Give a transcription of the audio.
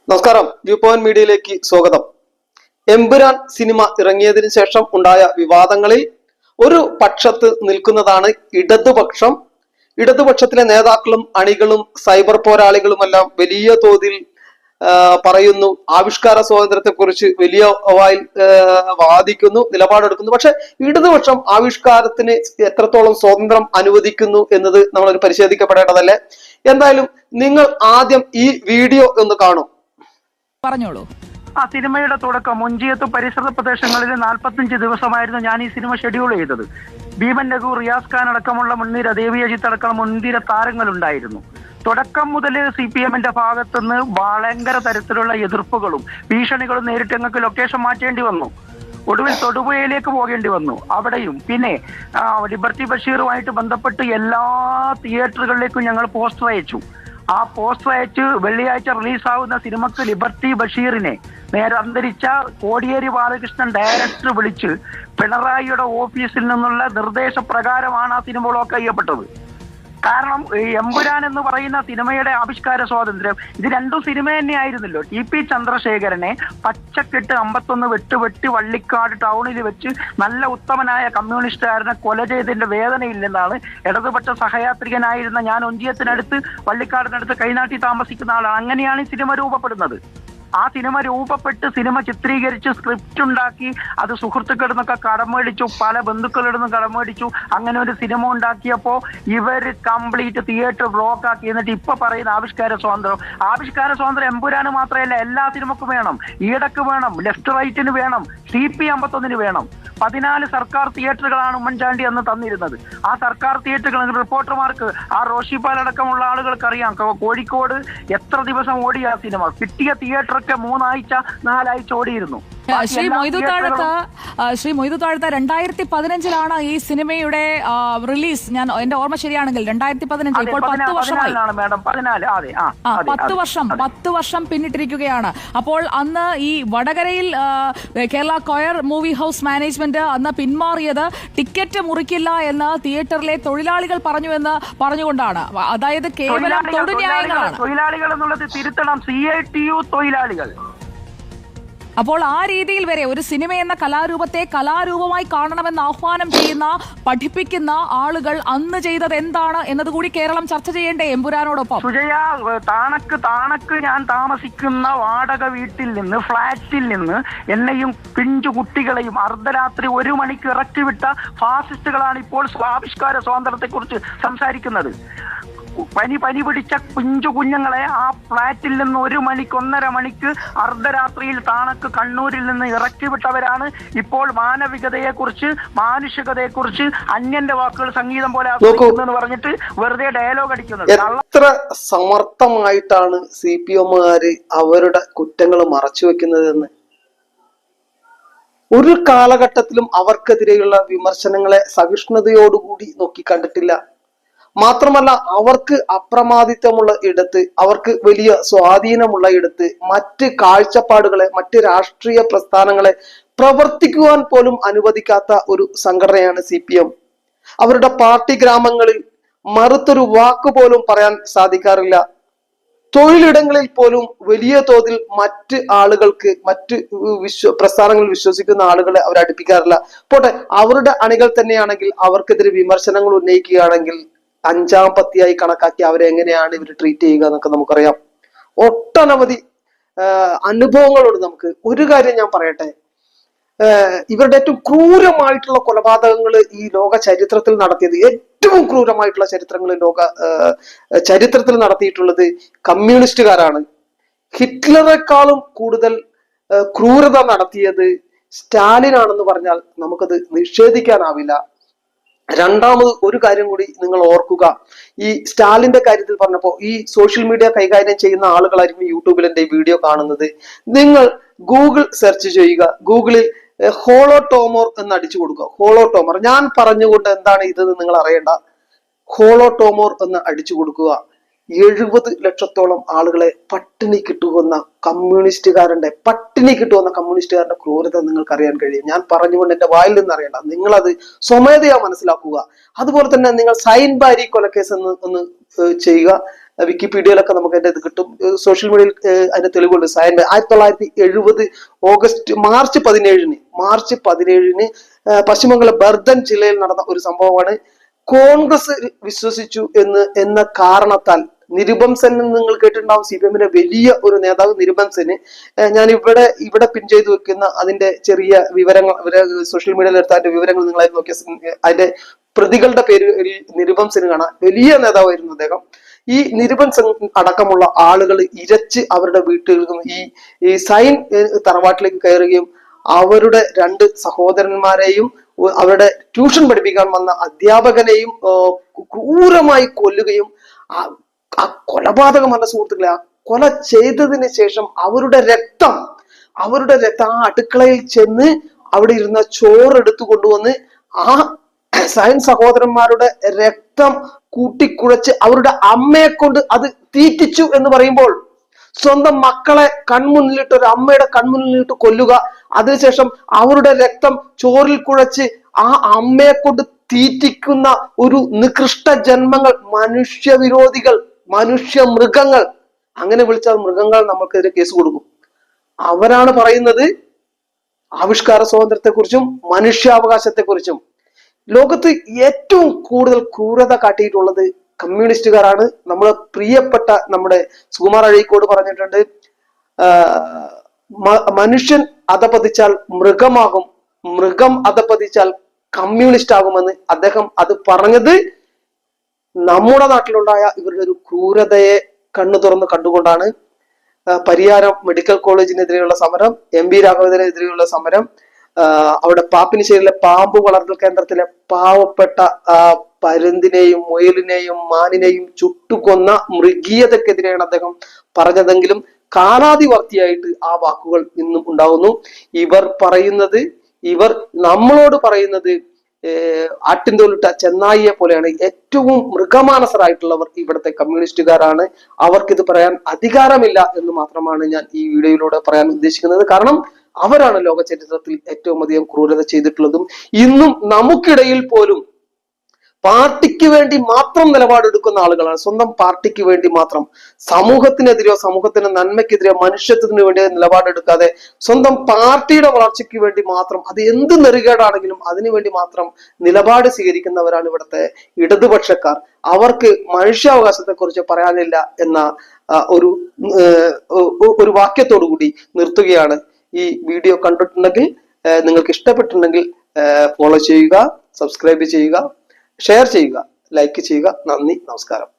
നമസ്കാരം, view point മീഡിയയിലേക്ക് സ്വാഗതം. എമ്പുരാൻ സിനിമ ഇറങ്ങിയതിനു ശേഷം ഉണ്ടായ വിവാദങ്ങളിൽ ഒരു പക്ഷത്ത് നിൽക്കുന്നതാണ് ഇടതുപക്ഷം. ഇടതുപക്ഷത്തിലെ നേതാക്കളും അണികളും സൈബർ പോരാളികളുമെല്ലാം വലിയ തോതിൽ പറയുന്നു, ആവിഷ്കാര സ്വാതന്ത്ര്യത്തെ കുറിച്ച് വലിയ വായിൽ വാദിക്കുന്നു, നിലപാടെടുക്കുന്നു. പക്ഷെ ഇടതുപക്ഷം ആവിഷ്കാരത്തിന് എത്രത്തോളം സ്വാതന്ത്ര്യം അനുവദിക്കുന്നു എന്നത് നമ്മളൊരു പരിശോധിക്കപ്പെടേണ്ടതല്ലേ. എന്തായാലും നിങ്ങൾ ആദ്യം ഈ വീഡിയോ ഒന്ന് കാണൂ. പറഞ്ഞോളൂ. ആ സിനിമയുടെ തുടക്കം മുഞ്ചിയത്ത് പരിസര പ്രദേശങ്ങളിൽ 45 ദിവസമായിരുന്നു ഞാൻ ഈ സിനിമ ഷെഡ്യൂൾ ചെയ്തത്. ഭീമൻ രഘു, റിയാസ് ഖാൻ അടക്കമുള്ള മുൻനിര, ദേവി അജിത്ത് അടക്കം മുൻനിര താരങ്ങളുണ്ടായിരുന്നു. തുടക്കം മുതൽ CPM-ന്റെ ഭാഗത്തുനിന്ന് ഭയങ്കര തരത്തിലുള്ള എതിർപ്പുകളും ഭീഷണികളും നേരിട്ട് ഞങ്ങൾക്ക് ലൊക്കേഷൻ മാറ്റേണ്ടി വന്നു. ഒടുവിൽ തൊടുപുഴയിലേക്ക് പോകേണ്ടി വന്നു. അവിടെയും പിന്നെ ലിബർട്ടി ബഷീറുമായിട്ട് ബന്ധപ്പെട്ട് എല്ലാ തിയേറ്ററുകളിലേക്കും ഞങ്ങൾ പോസ്റ്റർ അയച്ചു. ആ പോസ്റ്റർ അയച്ച് വെള്ളിയാഴ്ച റിലീസാവുന്ന സിനിമക്ക് ലിബർട്ടി ബഷീറിനെ നേരെ അന്തരിച്ച കോടിയേരി ബാലകൃഷ്ണൻ ഡയറക്ടർ വിളിച്ച് പിണറായിയുടെ ഓഫീസിൽ നിന്നുള്ള നിർദ്ദേശപ്രകാരമാണ് ആ സിനിമ ബ്ലോക്ക് ചെയ്യപ്പെട്ടത്. കാരണം എമ്പുരാൻ എന്ന് പറയുന്ന സിനിമയുടെ ആവിഷ്കാര സ്വാതന്ത്ര്യം, ഇത് രണ്ടും സിനിമ തന്നെ ആയിരുന്നല്ലോ. TP ചന്ദ്രശേഖരനെ പച്ചക്കെട്ട് 51 വെട്ടി വള്ളിക്കാട് ടൗണിൽ വെച്ച് നല്ല ഉത്തമനായ കമ്മ്യൂണിസ്റ്റുകാരനെ കൊല ചെയ്തതിന്റെ വേദനയില്ലെന്നാണ് ഇടതുപക്ഷ സഹയാത്രികനായിരുന്ന ഞാൻ ഒഞ്ചിയത്തിനടുത്ത് വള്ളിക്കാടിനടുത്ത് കൈനാട്ടി താമസിക്കുന്ന ആളാണ്. അങ്ങനെയാണ് ഈ സിനിമ രൂപപ്പെടുന്നത്. ആ സിനിമ രൂപപ്പെട്ട് സിനിമ ചിത്രീകരിച്ച് സ്ക്രിപ്റ്റ് ഉണ്ടാക്കി അത് സുഹൃത്തുക്കളിൽ നിന്നൊക്കെ കടം മേടിച്ചു, പല ബന്ധുക്കളിൽ നിന്നും കടം മേടിച്ചു. അങ്ങനെ ഒരു സിനിമ ഉണ്ടാക്കിയപ്പോ ഇവര് കംപ്ലീറ്റ് തിയേറ്റർ ബ്ലോക്ക് ആക്കി. എന്നിട്ട് ഇപ്പൊ പറയുന്ന ആവിഷ്കാര സ്വാതന്ത്ര്യം എമ്പുരാന് മാത്രമല്ല, എല്ലാ സിനിമക്കും വേണം, ഈടക്ക് വേണം, ലെഫ്റ്റ് റൈറ്റിന് വേണം, CP51 വേണം. 14 സർക്കാർ തിയേറ്ററുകളാണ് ഉമ്മൻചാണ്ടി അന്ന് തന്നിരുന്നത്. ആ സർക്കാർ തിയേറ്ററുകൾ റിപ്പോർട്ടർമാർക്ക്, ആ റോഷിപ്പാൽ അടക്കമുള്ള ആളുകൾക്ക് അറിയാം, കോഴിക്കോട് എത്ര ദിവസം ഓടിയ ആ സിനിമ. കിട്ടിയ തിയേറ്ററൊക്കെ 3 ആഴ്ച 4 ആഴ്ച ഓടിയിരുന്നു. ശ്രീ മൊയ്തു താഴത്ത് 2015 ഈ സിനിമയുടെ റിലീസ്, ഞാൻ എന്റെ ഓർമ്മ ശരിയാണെങ്കിൽ 2015. ഇപ്പോൾ 10 വർഷമായി. 10 വർഷം പിന്നിട്ടിരിക്കുകയാണ്. അപ്പോൾ അന്ന് ഈ വടകരയിൽ Kerala coir movie house management അന്ന് പിന്മാറിയത് ടിക്കറ്റ് മുറിക്കില്ല എന്ന് തിയേറ്ററിലെ തൊഴിലാളികൾ പറഞ്ഞുകൊണ്ടാണ്. അതായത് കേവലം തൊഴിലാളികളാണ്. തൊഴിലാളികൾ എന്നുള്ളത് തിരുത്തണം, CITU തൊഴിലാളികൾ. അപ്പോൾ ആ രീതിയിൽ വരെ ഒരു സിനിമ എന്ന കലാരൂപത്തെ കലാരൂപമായി കാണണമെന്ന് ആഹ്വാനം ചെയ്യുന്ന, പഠിപ്പിക്കുന്ന ആളുകൾ അന്ന് ചെയ്തത് എന്താണ് എന്നതുകൂടി കേരളം ചർച്ച ചെയ്യേണ്ടേ എമ്പുരാനോടൊപ്പം? സുജയ, താണക്ക് ഞാൻ താമസിക്കുന്ന വാടക വീട്ടിൽ നിന്ന്, ഫ്ളാറ്റിൽ നിന്ന് എന്നെയും പിഞ്ചു കുട്ടികളെയും അർദ്ധരാത്രി 1 മണിക്ക് ഇറക്കിവിട്ട ഫാസിസ്റ്റുകളാണ് ഇപ്പോൾ ആവിഷ്കാര സ്വാതന്ത്ര്യത്തെ കുറിച്ച് സംസാരിക്കുന്നത്. പനി പിടിച്ച പിഞ്ചു കുഞ്ഞുങ്ങളെ ആ ഫ്ളാറ്റിൽ നിന്ന് 1 മണിക്ക് 1.5 മണിക്ക് അർദ്ധരാത്രിയിൽ താണക്ക് കണ്ണൂരിൽ നിന്ന് ഇറക്കി വിട്ടവരാണ് ഇപ്പോൾ മാനവികതയെക്കുറിച്ച്, മാനുഷികതയെക്കുറിച്ച് അന്യന്റെ വാക്കുകൾ സംഗീതം പോലെ ആസ്വദിക്കുന്നു പറഞ്ഞിട്ട് വെറുതെ ഡയലോഗ് അടിക്കുന്നത്. എത്ര സമർത്ഥമായിട്ടാണ് CPM-കാര് അവരുടെ കുറ്റങ്ങൾ മറച്ചു വെക്കുന്നതെന്ന് ഒരു കാലഘട്ടത്തിലും അവർക്കെതിരെയുള്ള വിമർശനങ്ങളെ സഹിഷ്ണുതയോടുകൂടി നോക്കിക്കണ്ടിട്ടില്ല. മാത്രമല്ല, അവർക്ക് അപ്രമാദിത്വമുള്ള ഇടത്ത്, അവർക്ക് വലിയ സ്വാധീനമുള്ള ഇടത്ത് മറ്റ് കാഴ്ചപ്പാടുകളെ, മറ്റ് രാഷ്ട്രീയ പ്രസ്ഥാനങ്ങളെ പ്രവർത്തിക്കുവാൻ പോലും അനുവദിക്കാത്ത ഒരു സംഘടനയാണ് CPM. അവരുടെ പാർട്ടി ഗ്രാമങ്ങളിൽ മറുത്തൊരു വാക്ക് പോലും പറയാൻ സാധിക്കാറില്ല. തൊഴിലിടങ്ങളിൽ പോലും വലിയ തോതിൽ മറ്റ് ആളുകൾക്ക്, മറ്റ് പ്രസ്ഥാനങ്ങളിൽ വിശ്വസിക്കുന്ന ആളുകളെ അവർ അടുപ്പിക്കാറില്ല. പോട്ടെ, അവരുടെ അണികൾ തന്നെയാണെങ്കിൽ അവർക്കെതിരെ വിമർശനങ്ങൾ ഉന്നയിക്കുകയാണെങ്കിൽ 5-ാം പത്തിയായി കണക്കാക്കി അവരെ എങ്ങനെയാണ് ഇവർ ട്രീറ്റ് ചെയ്യുക എന്നൊക്കെ നമുക്കറിയാം. ഒട്ടനവധി അനുഭവങ്ങളോട് നമുക്ക് ഒരു കാര്യം ഞാൻ പറയട്ടെ. ഇവരുടെ ഏറ്റവും ക്രൂരമായിട്ടുള്ള കൊലപാതകങ്ങൾ ഈ ലോക ചരിത്രത്തിൽ നടത്തിയത്, ഏറ്റവും ക്രൂരമായിട്ടുള്ള ചരിത്രത്തിൽ നടത്തിയിട്ടുള്ളത് കമ്മ്യൂണിസ്റ്റുകാരാണ്. ഹിറ്റ്ലറെക്കാളും കൂടുതൽ ക്രൂരത നടത്തിയത് സ്റ്റാലിനാണെന്ന് പറഞ്ഞാൽ നമുക്കത് നിഷേധിക്കാനാവില്ല. രണ്ടാമത് ഒരു കാര്യം കൂടി നിങ്ങൾ ഓർക്കുക. ഈ സ്റ്റാലിന്റെ കാര്യത്തിൽ പറഞ്ഞപ്പോ, ഈ സോഷ്യൽ മീഡിയ കൈകാര്യം ചെയ്യുന്ന ആളുകളായിരിക്കും യൂട്യൂബിൽ എന്റെ വീഡിയോ കാണുന്നത്. നിങ്ങൾ ഗൂഗിൾ സെർച്ച് ചെയ്യുക, ഗൂഗിളിൽ ഹോളോടോമർ എന്ന് അടിച്ചു കൊടുക്കുക. ഹോളോടോമർ, ഞാൻ പറഞ്ഞുകൊണ്ട് എന്താണ് ഇതെന്ന് നിങ്ങൾ അറിയണ്ട. ഹോളോടോമർ എന്ന് അടിച്ചു കൊടുക്കുക. 70 ലക്ഷത്തോളം ആളുകളെ പട്ടിണി കിട്ടുവന്ന കമ്മ്യൂണിസ്റ്റുകാരന്റെ ക്രൂരത നിങ്ങൾക്ക് അറിയാൻ കഴിയും. ഞാൻ പറഞ്ഞുകൊണ്ട് എന്റെ വായിൽ നിന്ന് അറിയണ്ട, നിങ്ങളത് സ്വമേധയാ മനസ്സിലാക്കുക. അതുപോലെ തന്നെ നിങ്ങൾ സൈൻ ബാരി കൊലക്കേസ് ഒന്ന് ചെയ്യുക. വിക്കിപീഡിയയിലൊക്കെ നമുക്ക് അതിന്റെ ഇത് കിട്ടും. സോഷ്യൽ മീഡിയയിൽ അതിന്റെ തെളിവുണ്ട്. 1970 മാർച്ച് 17 പശ്ചിമബംഗാൾ ബർദൻ ജില്ലയിൽ നടന്ന ഒരു സംഭവമാണ്. കോൺഗ്രസ് വിശ്വസിച്ചു എന്ന കാരണത്താൽ നിരുപം സെൻ നിങ്ങൾ കേട്ടിട്ടുണ്ടാവും, CPM-ന്റെ വലിയ ഒരു നേതാവ് നിരുപം സെൻ. ഞാൻ ഇവിടെ പിൻ ചെയ്തു വെക്കുന്ന അതിന്റെ ചെറിയ വിവരങ്ങൾ, സോഷ്യൽ മീഡിയയിൽ എടുത്ത അതിന്റെ വിവരങ്ങൾ നിങ്ങളായി നോക്കിയ അതിന്റെ പ്രതികളുടെ പേര് നിരുപം സെൻ കാണാം. വലിയ നേതാവായിരുന്നു അദ്ദേഹം. ഈ നിരുപം സെൻ അടക്കമുള്ള ആളുകൾ ഇരച്ച് അവരുടെ വീട്ടിൽ ഈ സൈൻ തറവാട്ടിലേക്ക് കയറുകയും അവരുടെ 2 സഹോദരന്മാരെയും അവരുടെ ട്യൂഷൻ പഠിപ്പിക്കാൻ വന്ന അധ്യാപകനെയും ക്രൂരമായി കൊല്ലുകയും ആ കൊലപാതകമല്ല സുഹൃത്തുക്കളെ, ആ കൊല ചെയ്തതിന് ശേഷം അവരുടെ രക്തം ആ അടുക്കളയിൽ ചെന്ന് അവിടെ ഇരുന്ന ചോറെടുത്തു കൊണ്ടുവന്ന് ആ സയൻ സഹോദരന്മാരുടെ രക്തം കൂട്ടിക്കുഴച്ച് അവരുടെ അമ്മയെ കൊണ്ട് അത് തീറ്റിച്ചു എന്ന് പറയുമ്പോൾ, സ്വന്തം മക്കളെ കൺമുന്നിലിട്ട്, ഒരു അമ്മയുടെ കൺമുന്നിലിട്ട് കൊല്ലുക, അതിനുശേഷം അവരുടെ രക്തം ചോറിൽ കുഴച്ച് ആ അമ്മയെ കൊണ്ട് തീറ്റിക്കുന്ന ഒരു നികൃഷ്ട ജന്മങ്ങൾ, മനുഷ്യവിരോധികൾ, മൃഗങ്ങൾ, അങ്ങനെ വിളിച്ചാൽ മൃഗങ്ങൾ നമുക്കെതിരെ കേസ് കൊടുക്കും. അവരാണ് പറയുന്നത് ആവിഷ്കാര സ്വാതന്ത്ര്യത്തെക്കുറിച്ചും മനുഷ്യാവകാശത്തെക്കുറിച്ചും. ലോകത്ത് ഏറ്റവും കൂടുതൽ ക്രൂരത കാട്ടിയിട്ടുള്ളത് കമ്മ്യൂണിസ്റ്റുകാരാണ്. നമ്മളെ പ്രിയപ്പെട്ട നമ്മുടെ സുകുമാർ അഴീക്കോട് പറഞ്ഞിട്ടുണ്ട്, മനുഷ്യൻ അധപതിച്ചാൽ മൃഗമാകും, മൃഗം അധപതിച്ചാൽ കമ്മ്യൂണിസ്റ്റ് ആകുമെന്ന്. അദ്ദേഹം അത് പറഞ്ഞത് നമ്മുടെ നാട്ടിലുണ്ടായ ഇവരുടെ ഒരു ക്രൂരതയെ കണ്ണു തുറന്ന് കണ്ടുകൊണ്ടാണ്. പരിയാരം മെഡിക്കൽ കോളേജിനെതിരെയുള്ള സമരം, MP രാഘവനെതിരെയുള്ള സമരം, അവിടെ പാപ്പിനിശ്ശേരിയിലെ പാമ്പ് വളർത്തൽ കേന്ദ്രത്തിലെ പാവപ്പെട്ട പരുന്തിനെയും മുയലിനെയും മാനിനെയും ചുട്ടുകൊന്ന മൃഗീയതക്കെതിരെയാണ് അദ്ദേഹം പറഞ്ഞതെങ്കിലും കാലാതിവർത്തിയായിട്ട് ആ വാക്കുകൾ ഇന്നും ഉണ്ടാവുന്നു. ഇവർ നമ്മളോട് പറയുന്നത് ആട്ടിൻതോലിട്ട ചെന്നായിയെ പോലെയാണ്. ഏറ്റവും മൃഗമാനസരായിട്ടുള്ളവർ ഇവിടുത്തെ കമ്മ്യൂണിസ്റ്റുകാരാണ്. അവർക്കിത് പറയാൻ അധികാരമില്ല എന്ന് മാത്രമാണ് ഞാൻ ഈ വീഡിയോയിലൂടെ പറയാൻ ഉദ്ദേശിക്കുന്നത്. കാരണം അവരാണ് ലോക ചരിത്രത്തിൽ ഏറ്റവും അധികം ക്രൂരത ചെയ്തിട്ടുള്ളതും. ഇന്നും നമുക്കിടയിൽ പോലും പാർട്ടിക്ക് വേണ്ടി മാത്രം നിലപാടെടുക്കുന്ന ആളുകളാണ്. സ്വന്തം പാർട്ടിക്ക് വേണ്ടി മാത്രം, സമൂഹത്തിനെതിരെയോ സമൂഹത്തിന്റെ നന്മയ്ക്കെതിരെയോ മനുഷ്യത്വത്തിന് വേണ്ടിയോ നിലപാടെടുക്കാതെ സ്വന്തം പാർട്ടിയുടെ വളർച്ചയ്ക്ക് വേണ്ടി മാത്രം, അത് എന്ത് നെറുകേടാണെങ്കിലും അതിനുവേണ്ടി മാത്രം നിലപാട് സ്വീകരിക്കുന്നവരാണ് ഇവിടുത്തെ ഇടതുപക്ഷക്കാർ. അവർക്ക് മനുഷ്യാവകാശത്തെ കുറിച്ച് പറയാനില്ല എന്ന ഒരു വാക്യത്തോടു കൂടി നിർത്തുകയാണ്. ഈ വീഡിയോ കണ്ടിട്ടുണ്ടെങ്കിൽ, നിങ്ങൾക്ക് ഇഷ്ടപ്പെട്ടിട്ടുണ്ടെങ്കിൽ ഫോളോ ചെയ്യുക, സബ്സ്ക്രൈബ് ചെയ്യുക, ഷെയർ ചെയ്യുക, ലൈക്ക് ചെയ്യുക. നന്ദി, നമസ്കാരം.